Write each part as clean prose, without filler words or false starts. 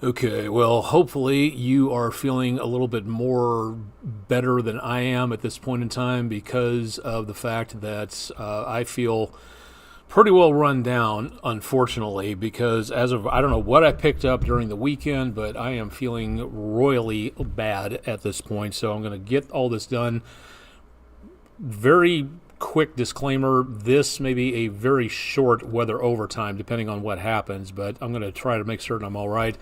Okay, well, hopefully you are feeling a little bit more better than I am at this point in time because of the fact that I feel pretty well run down, unfortunately, because as of I don't know what I picked up during the weekend, but I am feeling royally bad at this point. So I'm going to get all this done. Very quick disclaimer, this may be a very short weather overtime depending on what happens, but I'm going to try to make certain I'm all right.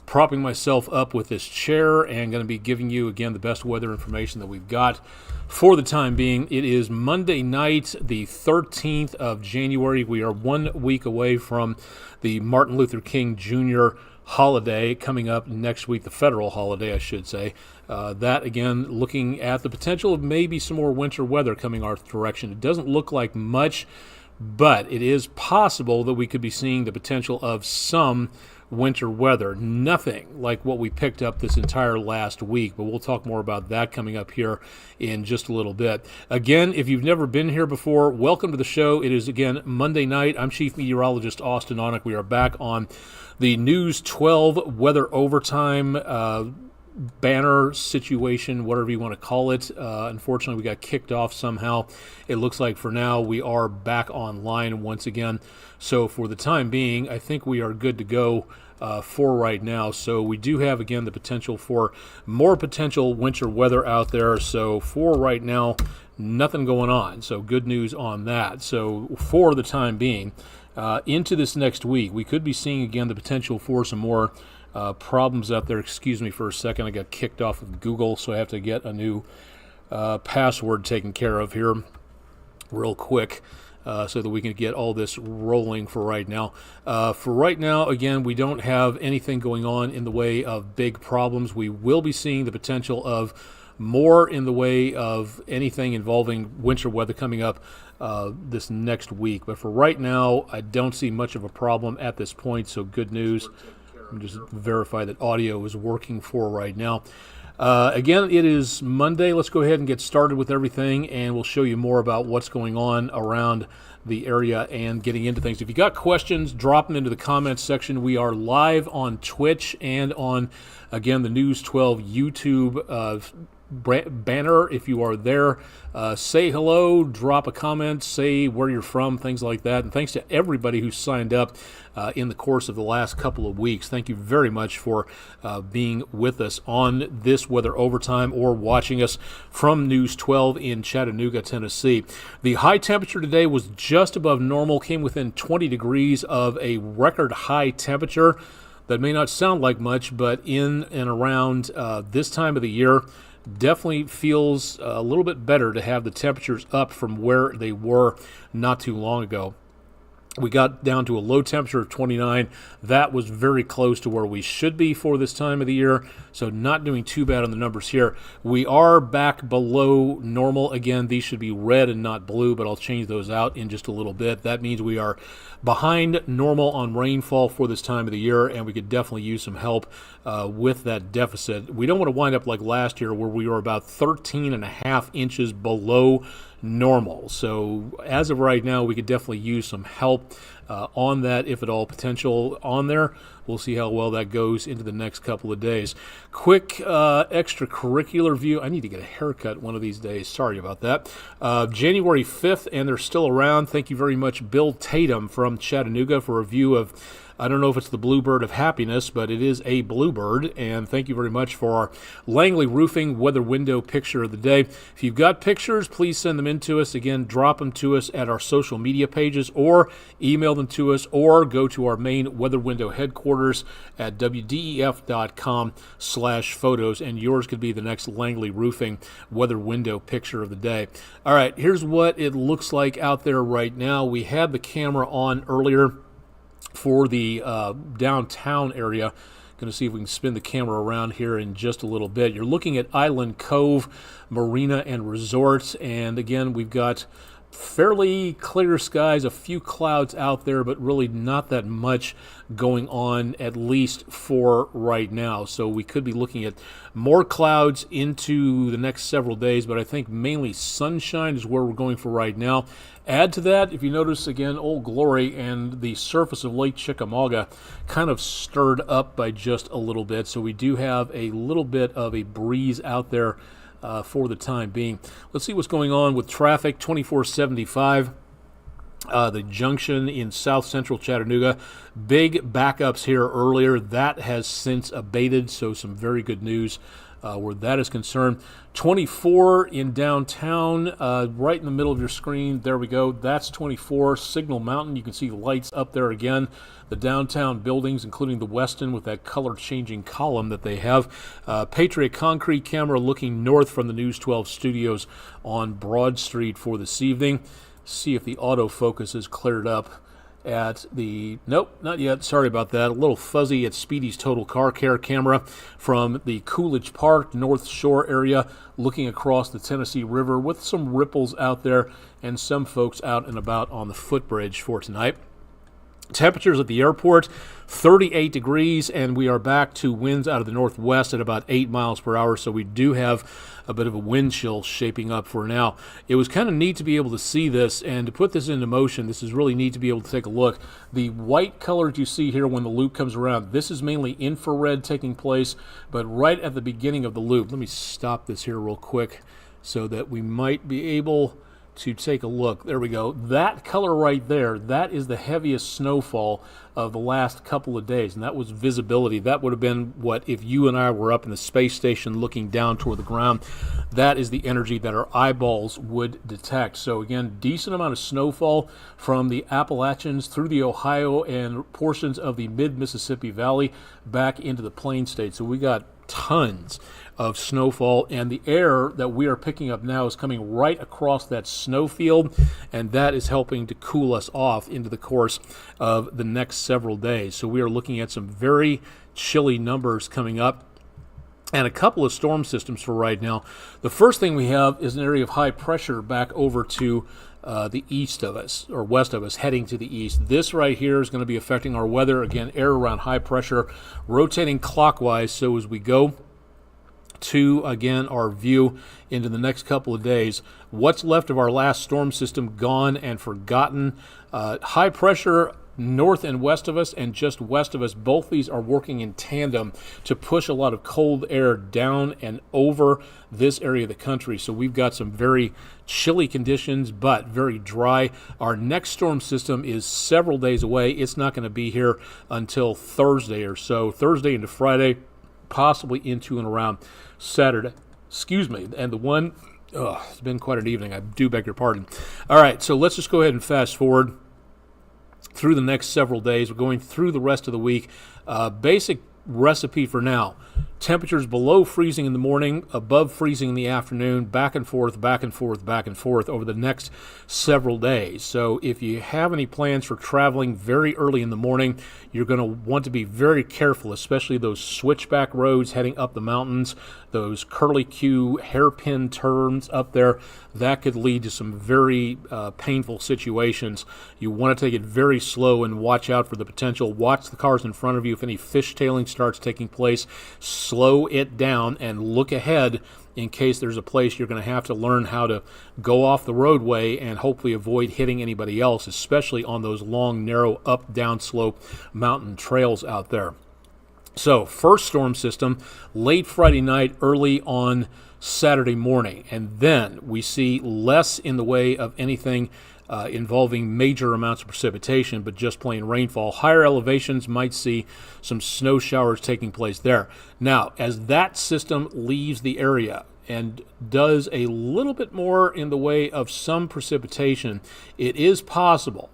Propping myself up with this chair and going to be giving you again the best weather information that we've got for the time being. It is Monday night, the 13th of January. We are 1 week away from the Martin Luther King Jr. holiday coming up next week, the federal holiday, I should say. That again, looking at the potential of maybe some more winter weather coming our direction. It doesn't look like much, but it is possible that we could be seeing the potential of some winter weather. Nothing like what we picked up this entire last week, but we'll talk more about that coming up here in just a little bit. Again, if you've never been here before, welcome to the show. It is again Monday night. I'm Chief Meteorologist Austin Onick. We are back on the News 12 weather overtime banner situation, whatever you want to call it. Unfortunately, we got kicked off somehow. It looks like for now we are back online once again. So for the time being, I think we are good to go for right now. So we do have, again, the potential for more potential winter weather out there. So for right now, nothing going on. So good news on that. So for the time being, into this next week, we could be seeing, again, the potential for some more problems out there. Excuse me for a second. I got kicked off of Google, so I have to get a new password taken care of here real quick so that we can get all this rolling for right now. For right now, again, we don't have anything going on in the way of big problems. We will be seeing the potential of more in the way of anything involving winter weather coming up this next week. But for right now, I don't see much of a problem at this point, so good news. Let me just verify that audio is working for right now. Again, it is Monday. Let's go ahead and get started with everything, and we'll show you more about what's going on around the area and getting into things. If you got questions, drop them into the comments section. We are live on Twitch and on, again, the News 12 YouTube banner. If you are there, say hello, drop a comment, say where you're from, things like that. And thanks to everybody who signed up in the course of the last couple of weeks. Thank you very much for being with us on this weather overtime or watching us from News 12 in Chattanooga, Tennessee. The high temperature today was just above normal, came within 20 degrees of a record high temperature. That may not sound like much, but in and around this time of the year, definitely feels a little bit better to have the temperatures up from where they were not too long ago. We got down to a low temperature of 29. That was very close to where we should be for this time of the year, so not doing too bad on the numbers here. We are back below normal. Again, these should be red and not blue, but I'll change those out in just a little bit. That means we are behind normal on rainfall for this time of the year, and we could definitely use some help with that deficit. We don't want to wind up like last year where we were about 13 and a half inches below normal. So as of right now, we could definitely use some help on that, if at all potential on there. We'll see how well that goes into the next couple of days. Quick extracurricular view. I need to get a haircut one of these days. Sorry about that. January 5th, and they're still around. Thank you very much, Bill Tatum from Chattanooga, for a view of, I don't know if it's the Bluebird of Happiness, but it is a bluebird. And thank you very much for our Langley Roofing weather window picture of the day. If you've got pictures, please send them in to us. Again, drop them to us at our social media pages or email them to us, or go to our main weather window headquarters at wdef.com/photos, and yours could be the next Langley Roofing weather window picture of the day. All right, here's what it looks like out there right now. We had the camera on earlier for the downtown area. Going to see if we can spin the camera around here in just a little bit. You're looking at Island Cove Marina and Resort, and again, we've got fairly clear skies, a few clouds out there, but really not that much going on, at least for right now. So we could be looking at more clouds into the next several days, but I think mainly sunshine is where we're going for right now. Add to that, if you notice again, Old Glory and the surface of Lake Chickamauga kind of stirred up by just a little bit. So we do have a little bit of a breeze out there for the time being. Let's see what's going on with traffic. 2475, the junction in south central Chattanooga. Big backups here earlier. That has since abated, so some very good news where that is concerned. 24 in downtown, right in the middle of your screen. There we go. That's 24. Signal Mountain. You can see the lights up there again. The downtown buildings, including the Westin with that color-changing column that they have. Patriot Concrete camera looking north from the News 12 studios on Broad Street for this evening. See if the autofocus is cleared up at the... Nope, not yet. Sorry about that. A little fuzzy at Speedy's Total Car Care camera from the Coolidge Park, North Shore area, looking across the Tennessee River with some ripples out there and some folks out and about on the footbridge for tonight. Temperatures at the airport, 38 degrees, and we are back to winds out of the northwest at about 8 miles per hour, so we do have a bit of a wind chill shaping up for now. It was kind of neat to be able to see this, and to put this into motion, this is really neat to be able to take a look. The white colors you see here when the loop comes around, this is mainly infrared taking place, but right at the beginning of the loop, let me stop this here real quick so that we might be able to take a look. There we go. That color right there, that is the heaviest snowfall of the last couple of days, and that was visibility. That would have been what if you and I were up in the space station looking down toward the ground. That is the energy that our eyeballs would detect. So again, decent amount of snowfall from the Appalachians through the Ohio and portions of the mid-Mississippi Valley back into the Plain States. So we got tons of snowfall, and the air that we are picking up now is coming right across that snow field, and that is helping to cool us off into the course of the next several days. So we are looking at some very chilly numbers coming up and a couple of storm systems for right now. The first thing we have is an area of high pressure back over to the east of us, or west of us, heading to the east. This right here is going to be affecting our weather. Again, air around high pressure, rotating clockwise. So as we go to, again, our view into the next couple of days, what's left of our last storm system gone and forgotten. High pressure north and west of us and just west of us, both these are working in tandem to push a lot of cold air down and over this area of the country. So we've got some very chilly conditions, but very dry. Our next storm system is several days away. It's not going to be here until Thursday or so, Thursday into Friday, possibly into and around Saturday. Excuse me. And the one, it's been quite an evening. I do beg your pardon. All right, so let's just go ahead and fast forward through the next several days. We're going through the rest of the week. Basic recipe for now: temperatures below freezing in the morning, above freezing in the afternoon, back and forth, back and forth, back and forth over the next several days. So if you have any plans for traveling very early in the morning, you're going to want to be very careful, especially those switchback roads heading up the mountains, those curly-Q hairpin turns up there. That could lead to some very painful situations. You want to take it very slow and watch out for the potential. Watch the cars in front of you. If any fishtailing starts taking place, slow it down and look ahead in case there's a place you're going to have to learn how to go off the roadway and hopefully avoid hitting anybody else, especially on those long, narrow, up-down slope mountain trails out there. So, first storm system, late Friday night, early on Saturday morning. And then we see less in the way of anything involving major amounts of precipitation, but just plain rainfall. Higher elevations might see some snow showers taking place there. Now, as that system leaves the area and does a little bit more in the way of some precipitation, it is possible,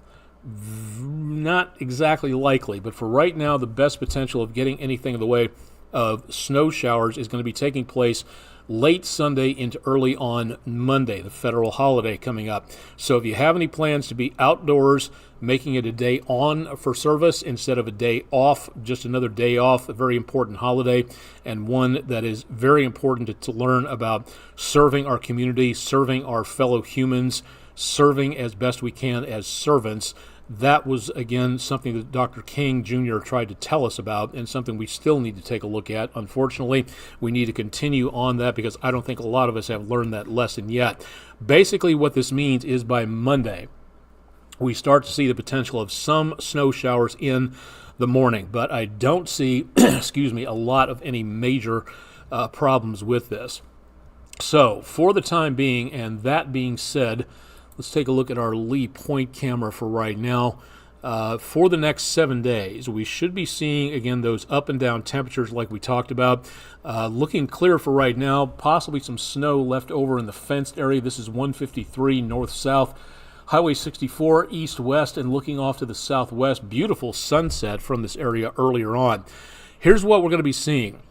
not exactly likely, but for right now, the best potential of getting anything in the way of snow showers is going to be taking place late Sunday into early on Monday, the federal holiday coming up. So if you have any plans to be outdoors, making it a day on for service instead of a day off, just another day off, a very important holiday, and one that is very important to learn about serving our community, serving our fellow humans, serving as best we can as servants. That was, again, something that Dr. King Jr. tried to tell us about, and something we still need to take a look at. Unfortunately, we need to continue on that because I don't think a lot of us have learned that lesson yet. Basically, what this means is by Monday, we start to see the potential of some snow showers in the morning, but I don't see, excuse me, a lot of any major problems with this. So, for the time being, and that being said, let's take a look at our Lee Point camera for right now. For the next 7 days, we should be seeing, again, those up and down temperatures like we talked about. Looking clear for right now, possibly some snow left over in the fenced area. This is 153 north-south, Highway 64 east-west, and looking off to the southwest. Beautiful sunset from this area earlier on. Here's what we're going to be seeing,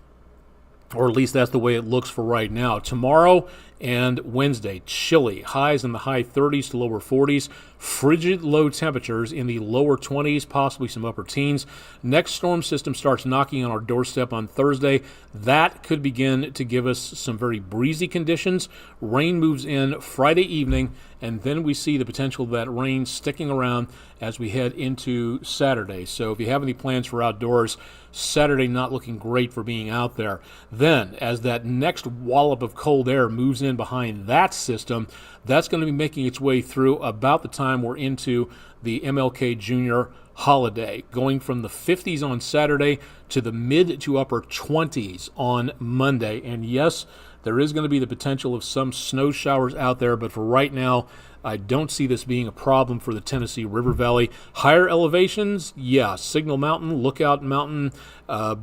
or at least that's the way it looks for right now. Tomorrow and Wednesday, chilly, highs in the high 30s to lower 40s, frigid low temperatures in the lower 20s, possibly some upper teens. Next storm system starts knocking on our doorstep on Thursday. That could begin to give us some very breezy conditions. Rain moves in Friday evening, and then we see the potential of that rain sticking around as we head into Saturday. So if you have any plans for outdoors, Saturday not looking great for being out there. Then, as that next wallop of cold air moves in behind that system, that's going to be making its way through about the time we're into the MLK Jr. holiday, going from the 50s on Saturday to the mid to upper 20s on Monday. And yes, there is going to be the potential of some snow showers out there, but for right now, I don't see this being a problem for the Tennessee River Valley. Higher elevations, yeah, Signal Mountain, Lookout Mountain,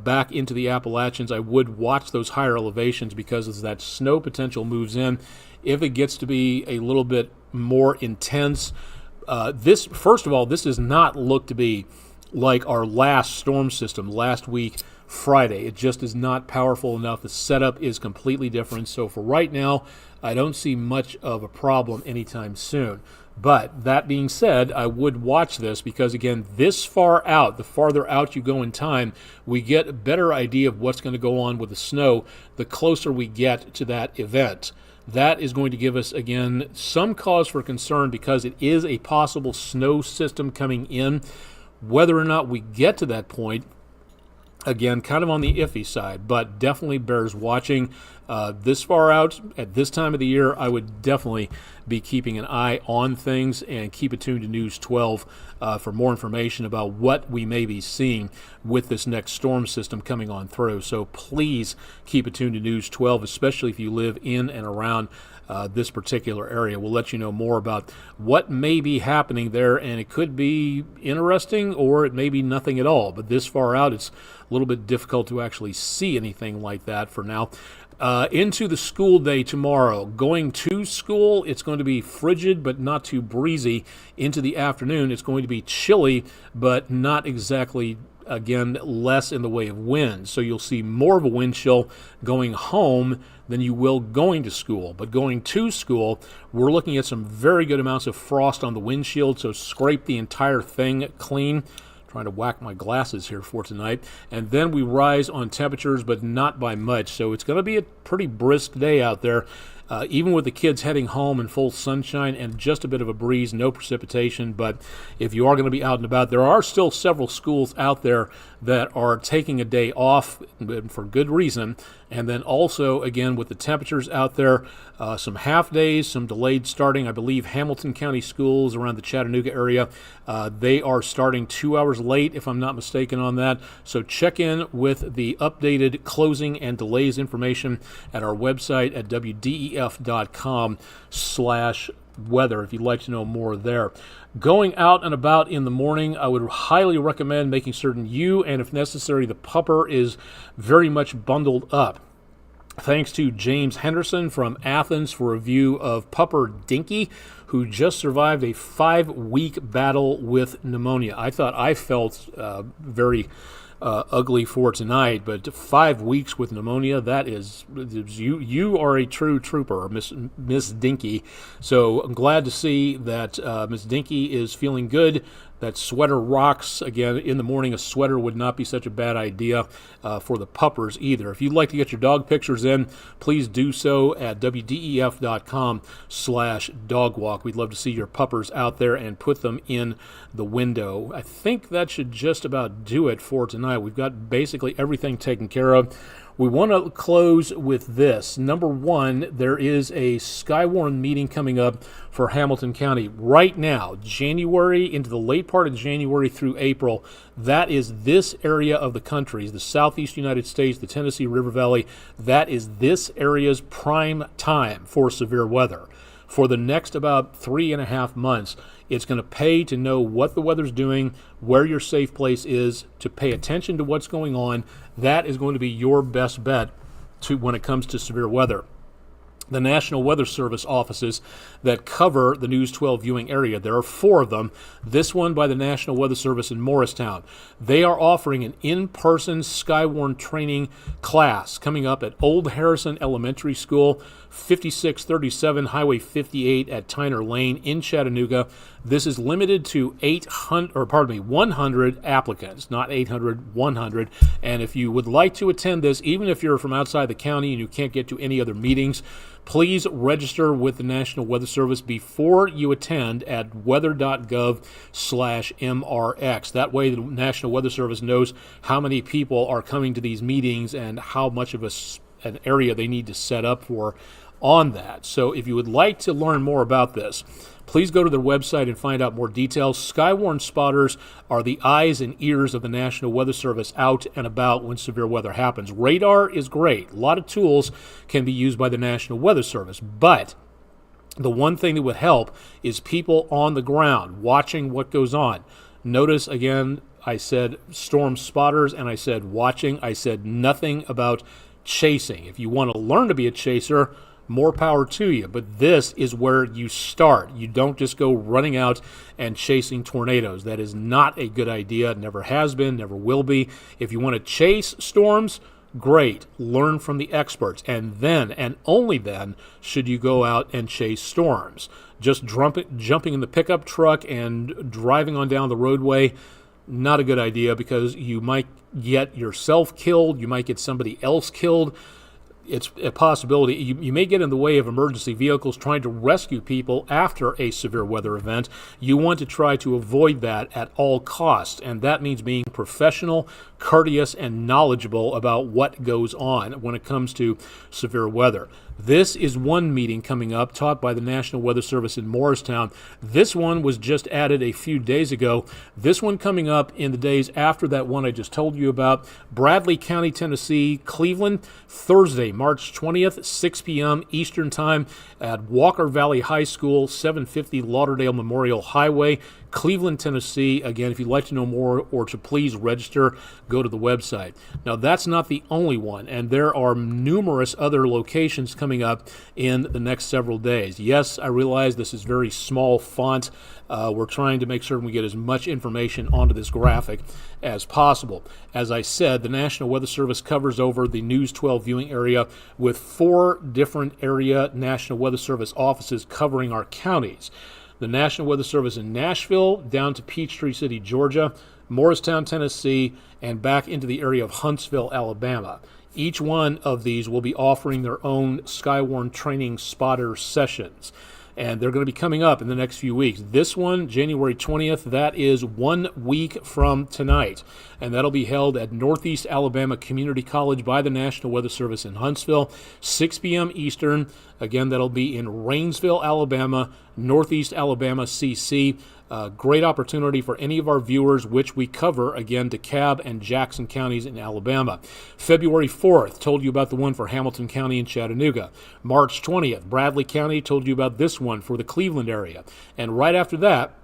back into the Appalachians. I would watch those higher elevations because as that snow potential moves in, if it gets to be a little bit more intense, this, first of all, this does not look to be like our last storm system last week, Friday. It just is not powerful enough. The setup is completely different. So for right now, I don't see much of a problem anytime soon. But that being said, I would watch this because, again, this far out, the farther out you go in time, we get a better idea of what's going to go on with the snow the closer we get to that event. That is going to give us, again, some cause for concern because it is a possible snow system coming in. Whether or not we get to that point, again, kind of on the iffy side, but definitely bears watching. This far out, at this time of the year, I would definitely be keeping an eye on things and keep it tuned to News 12 for more information about what we may be seeing with this next storm system coming on through. So please keep it tuned to News 12, especially if you live in and around this particular area. We'll let you know more about what may be happening there, and it could be interesting or it may be nothing at all. But this far out, it's a little bit difficult to actually see anything like that for now. Into the school day tomorrow. Going to school, it's going to be frigid but not too breezy. Into the afternoon, it's going to be chilly but not exactly, again, less in the way of wind. So you'll see more of a wind chill going home than you will going to school. But going to school, we're looking at some very good amounts of frost on the windshield, so scrape the entire thing clean. Trying to whack my glasses here for tonight. And then we rise on temperatures, but not by much. So it's going to be a pretty brisk day out there. Even with the kids heading home in full sunshine and just a bit of a breeze, no precipitation. But if you are going to be out and about, there are still several schools out there that are taking a day off for good reason. And then also, again, with the temperatures out there, some half days, some delayed starting. I believe Hamilton County schools around the Chattanooga area, they are starting 2 hours late, if I'm not mistaken on that. So check in with the updated closing and delays information at our website at wdef.com/weather if you'd like to know more there. Going out and about in the morning, I would highly recommend making certain you and, if necessary, the pupper is very much bundled up. Thanks to James Henderson from Athens for a review of Pupper Dinky, who just survived a 5-week battle with pneumonia. I thought I felt very ugly for tonight, but 5 weeks with pneumonia, that is, you are a true trooper, Miss Dinky. So I'm glad to see that Miss Dinky is feeling good. That sweater rocks. Again, in the morning, a sweater would not be such a bad idea for the puppers either. If you'd like to get your dog pictures in, please do so at wdef.com/dogwalk. We'd love to see your puppers out there and put them in the window. I think that should just about do it for tonight. We've got basically everything taken care of. We want to close with this. Number one, there is a Skywarn meeting coming up for Hamilton County right now, January into the late part of January through April. That is this area of the country, the southeast United States, the Tennessee River Valley. That is this area's prime time for severe weather. For the next about 3.5 months, it's going to pay to know what the weather's doing, where your safe place is, to pay attention to what's going on. That is going to be your best bet when it comes to severe weather. The National Weather Service offices that cover the News 12 viewing area, there are 4 of them. This one by the National Weather Service in Morristown. They are offering an in-person Skywarn training class coming up at Old Harrison Elementary School, 5637 Highway 58 at Tyner Lane in Chattanooga. This is limited to 100 applicants, not 800, 100. And if you would like to attend this, even if you're from outside the county and you can't get to any other meetings, please register with the National Weather Service before you attend at weather.gov/MRX. That way the National Weather Service knows how many people are coming to these meetings and how much of an area they need to set up for on that. So if you would like to learn more about this, please go to their website and find out more details. Skywarn spotters are the eyes and ears of the National Weather Service out and about when severe weather happens. Radar is great. A lot of tools can be used by the National Weather Service, but the one thing that would help is people on the ground watching what goes on. Notice again, I said storm spotters and I said watching. I said nothing about chasing. If you want to learn to be a chaser, more power to you. But this is where you start. You don't just go running out and chasing tornadoes. That is not a good idea. It never has been, never will be. If you want to chase storms, great. Learn from the experts. And then, and only then, should you go out and chase storms. Just jumping in the pickup truck and driving on down the roadway, not a good idea, because you might get yourself killed. You might get somebody else killed. It's a possibility. You may get in the way of emergency vehicles trying to rescue people after a severe weather event. You want to try to avoid that at all costs, and that means being professional, courteous, and knowledgeable about what goes on when it comes to severe weather. This is one meeting coming up taught by the National Weather Service in Morristown. This one was just added a few days ago. This one coming up in the days after that one I just told you about. Bradley County, Tennessee, Cleveland, Thursday, March 20th, 6 p.m. Eastern Time at Walker Valley High School, 750 Lauderdale Memorial Highway, Cleveland, Tennessee. Again, if you'd like to know more or to please register, go to the website. Now, that's not the only one, and there are numerous other locations coming up in the next several days. Yes, I realize this is very small font. We're trying to make sure we get as much information onto this graphic as possible. As I said, the National Weather Service covers over the News 12 viewing area with 4 different area National Weather Service offices covering our counties. The National Weather Service in Nashville, down to Peachtree City, Georgia, Morristown, Tennessee, and back into the area of Huntsville, Alabama. Each one of these will be offering their own Skywarn training spotter sessions, and they're going to be coming up in the next few weeks. This one, January 20th, that is 1 week from tonight, and that'll be held at Northeast Alabama Community College by the National Weather Service in Huntsville, 6 p.m. Eastern. Again, that'll be in Rainsville, Alabama, Northeast Alabama CC. Great opportunity for any of our viewers, which we cover, again, DeKalb and Jackson counties in Alabama. February 4th, told you about the one for Hamilton County and Chattanooga. March 20th, Bradley County, told you about this one for the Cleveland area. And right after that,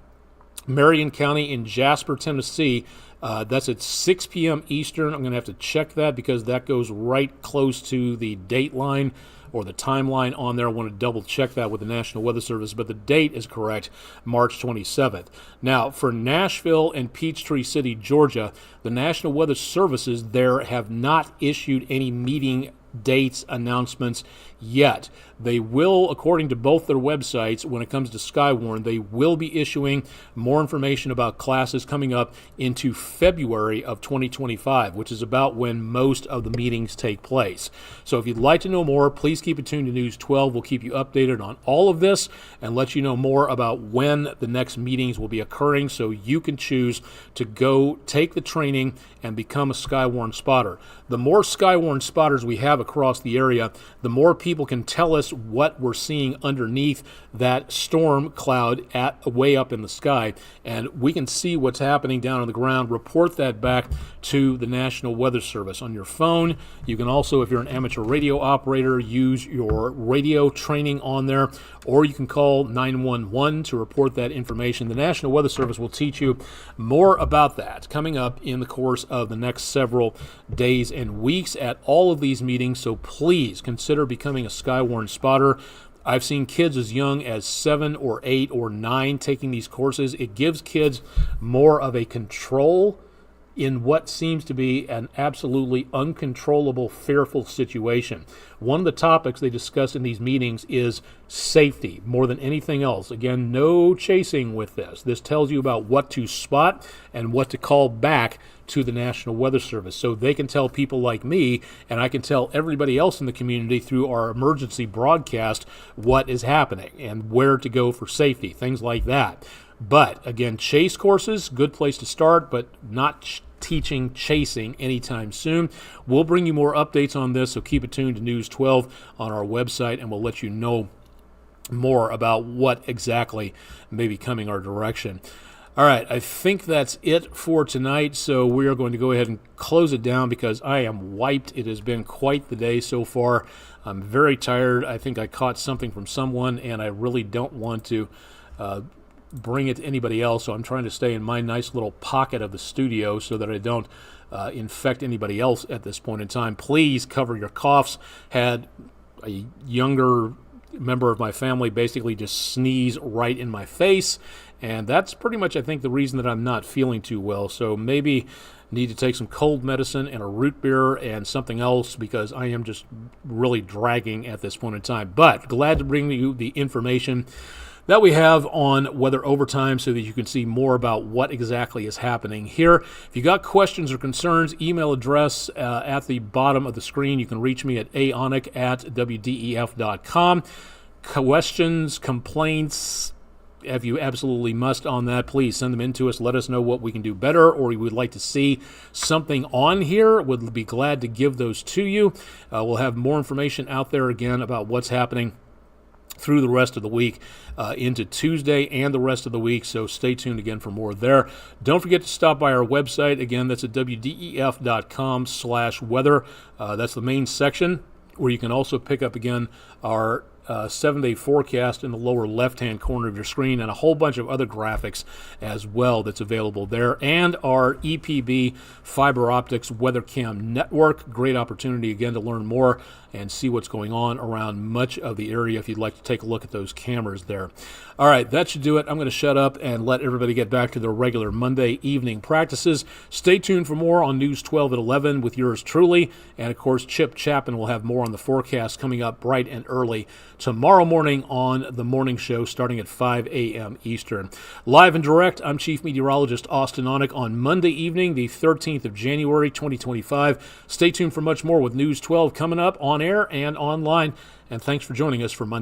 Marion County in Jasper, Tennessee. That's at 6 p.m. Eastern. I'm going to have to check that because that goes right close to the date line or the timeline on there. I want to double check that with the National Weather Service, but the date is correct, March 27th. Now, for Nashville and Peachtree City, Georgia, the National Weather Services there have not issued any meeting dates, announcements yet. They will, according to both their websites, when it comes to Skywarn, they will be issuing more information about classes coming up into February of 2025, which is about when most of the meetings take place. So if you'd like to know more, please keep it tuned to News 12. We'll keep you updated on all of this and let you know more about when the next meetings will be occurring so you can choose to go take the training and become a Skywarn spotter. The more Skywarn spotters we have across the area, the more people can tell us what we're seeing underneath that storm cloud way up in the sky, and we can see what's happening down on the ground, report that back to the National Weather Service on your phone. You can also, if you're an amateur radio operator, use your radio training on there, or you can call 911 to report that information. The National Weather Service will teach you more about that coming up in the course of the next several days and weeks at all of these meetings, so please consider becoming a Skywarn spotter. I've seen kids as young as 7 or 8 or 9 taking these courses. It gives kids more of a control in what seems to be an absolutely uncontrollable, fearful situation. One of the topics they discuss in these meetings is safety more than anything else. Again, no chasing with this. This tells you about what to spot and what to call back to the National Weather Service so they can tell people like me, and I can tell everybody else in the community through our emergency broadcast what is happening and where to go for safety, things like that. But again, chase courses, good place to start, but not teaching chasing anytime soon. We'll bring you more updates on this, so keep it tuned to News 12 on our website, and we'll let you know more about what exactly may be coming our direction. All right, I think that's it for tonight, so we are going to go ahead and close it down because I am wiped. It has been quite the day so far. I'm very tired. I think I caught something from someone, and I really don't want to bring it to anybody else, so I'm trying to stay in my nice little pocket of the studio so that I don't infect anybody else at this point in time. Please cover your coughs. Had a younger member of my family basically just sneeze right in my face, and that's pretty much, I think, the reason that I'm not feeling too well. So maybe need to take some cold medicine and a root beer and something else because I am just really dragging at this point in time. But glad to bring you the information that we have on weather overtime so that you can see more about what exactly is happening here. If you got questions or concerns, email address at the bottom of the screen. You can reach me at aonic@wdef.com. Questions, complaints, if you absolutely must on that, please send them in to us. Let us know what we can do better, or you would like to see something on here. Would be glad to give those to you. We'll have more information out there again about what's happening through the rest of the week into Tuesday and the rest of the week, so stay tuned again for more there. Don't forget to stop by our website. Again, that's at wdef.com/weather. That's the main section where you can also pick up again our 7-day forecast in the lower left-hand corner of your screen, and a whole bunch of other graphics as well that's available there, and our EPB fiber optics weather cam network. Great opportunity again to learn more and see what's going on around much of the area if you'd like to take a look at those cameras there. All right, that should do it. I'm going to shut up and let everybody get back to their regular Monday evening practices. Stay tuned for more on News 12 at 11 with yours truly, and of course Chip Chapman will have more on the forecast coming up bright and early tomorrow morning on the morning show starting at 5 a.m. Eastern. Live and direct, I'm Chief Meteorologist Austin Onick on Monday evening, the 13th of January, 2025. Stay tuned for much more with News 12 coming up on air and online, and thanks for joining us for Monday.